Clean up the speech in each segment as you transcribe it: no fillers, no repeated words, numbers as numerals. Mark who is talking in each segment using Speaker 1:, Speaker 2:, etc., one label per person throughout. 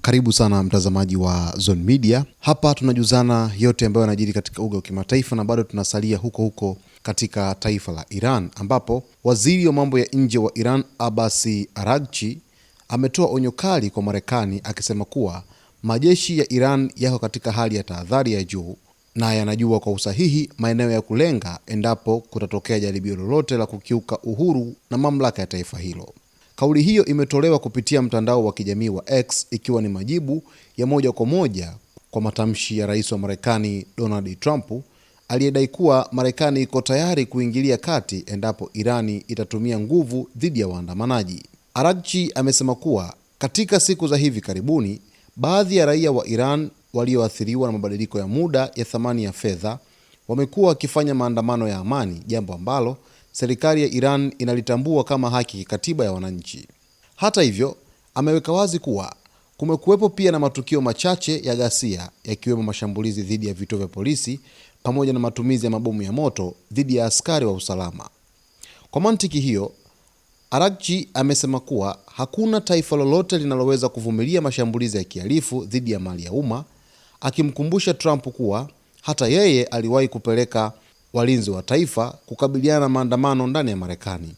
Speaker 1: Karibu sana mtazamaji wa Zone Media. Hapa tunajuzana yote ambayo yanajiri katika uga wa kimataifa, na bado tunasalia huko katika taifa la Iran, ambapo waziri wa mambo ya nje wa Iran Abbas Araghchi ametoa onyo kali kwa Marekani akisema kuwa majeshi ya Iran yako katika hali ya tahadhari ya juu na yanajua kwa usahihi maeneo ya kulenga endapo kutatokea jaribio lolote la kukiuka uhuru na mamlaka ya taifa hilo. Kauli hiyo imetolewa kupitia mtandao wa kijamii wa X, ikiwa ni majibu ya moja kwa moja kwa matamshi ya rais wa Marekani Donald Trump aliyedai kuwa Marekani iko tayari kuingilia kati endapo Irani itatumia nguvu dhidi ya waandamanaji. Araghchi amesema kuwa katika siku za hivi karibuni, baadhi ya raia wa Iran walioathiriwa na mabadiliko ya muda ya thamani ya fedha wamekuwa wakifanya maandamano ya amani, jambo ambalo serikali ya Iran inalitambua kama haki kikatiba ya wananchi. Hata hivyo, ameweka wazi kuwa kumekuwepo pia na matukio machache ya ghasia, yakiwemo mashambulizi dhidi ya vituo vya polisi pamoja na matumizi ya mabomu ya moto dhidi ya askari wa usalama. Kwa mantiki hiyo, Araghchi amesema kuwa hakuna taifa lolote linaloweza kuvumilia mashambulizi ya kihalifu dhidi ya mali ya umma, akimkumbusha Trump kuwa hata yeye aliwahi kupeleka walinzi wa taifa kukabiliana na maandamano ndani ya Marekani.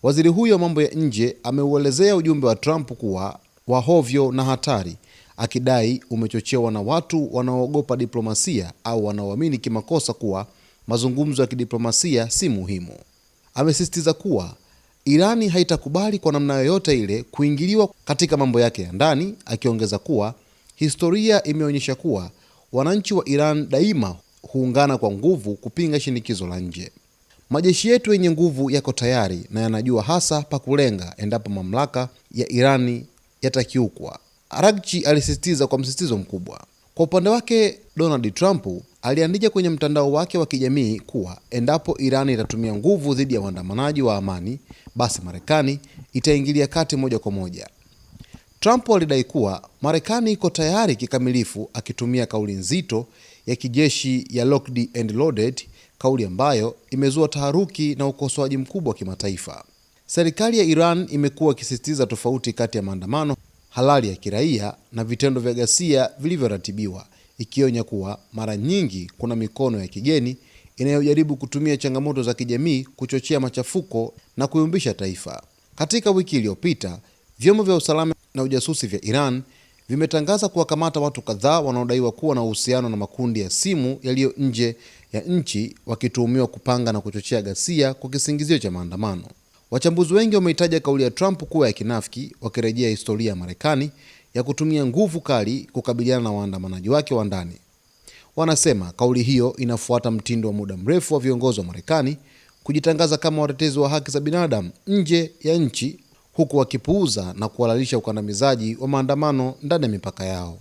Speaker 1: Waziri huyo wa mambo ya nje ameuelezea ujumbe wa Trump kuwa wahovyo na hatari, akidai umechochewa na watu wanaoogopa diplomasia au wanaoamini kimakosa kuwa mazungumzo ya kidiplomasia si muhimu. Amesisitiza kuwa Irani haitakubali kwa namna yoyote ile kuingiliwa katika mambo yake ya ndani, akiongeza kuwa historia imeonyesha kuwa wananchi wa Iran daima huungana kwa nguvu kupinga shinikizo la nje. Majeshi yetu yenye nguvu yako tayari na yanajua hasa pa kulenga endapo mamlaka ya Irani yatakiukwa, Araghchi alisisitiza kwa msisitizo mkubwa. Kwa upande wake, Donald Trump aliandika kwenye mtandao wake wa kijamii kuwa endapo Irani itatumia nguvu dhidi ya waandamanaji wa amani, basi Marekani itaingilia kati moja kwa moja. Trump alidai kuwa Marekani iko tayari kikamilifu, akitumia kauli nzito ya kijeshi ya locked and loaded, kauli ambayo imezua taharuki na ukosoaji mkubwa wa kimataifa. Serikali ya Iran imekuwa ikisisitiza tofauti kati ya maandamano halali ya kiraia na vitendo vya ghasia vilivyoratibiwa, ikionya kuwa mara nyingi kuna mikono ya kigeni inayojaribu kutumia changamoto za kijamii kuchochea machafuko na kuyumbisha taifa. Katika wiki iliyopita, vyombo vya usalama na ujasusi vya Iran vimetangaza kuwakamata watu kadhaa wanaodaiwa kuwa na uhusiano na makundi ya simu yaliyo nje ya nchi, wakituhumiwa kupanga na kuchochea ghasia kwa kisingizio cha maandamano. Wachambuzi wengi wameitaja kauli ya Trump kuwa ya kinafiki, wakirejea historia ya Marekani ya kutumia nguvu kali kukabiliana na waandamanaji wake wa ndani. Wanasema kauli hiyo inafuata mtindo wa muda mrefu wa viongozi wa Marekani kujitangaza kama watetezi wa haki za binadamu nje ya nchi, huku wakipuuza na kuhalalisha ukandamizaji wa maandamano ndani ya mipaka yao.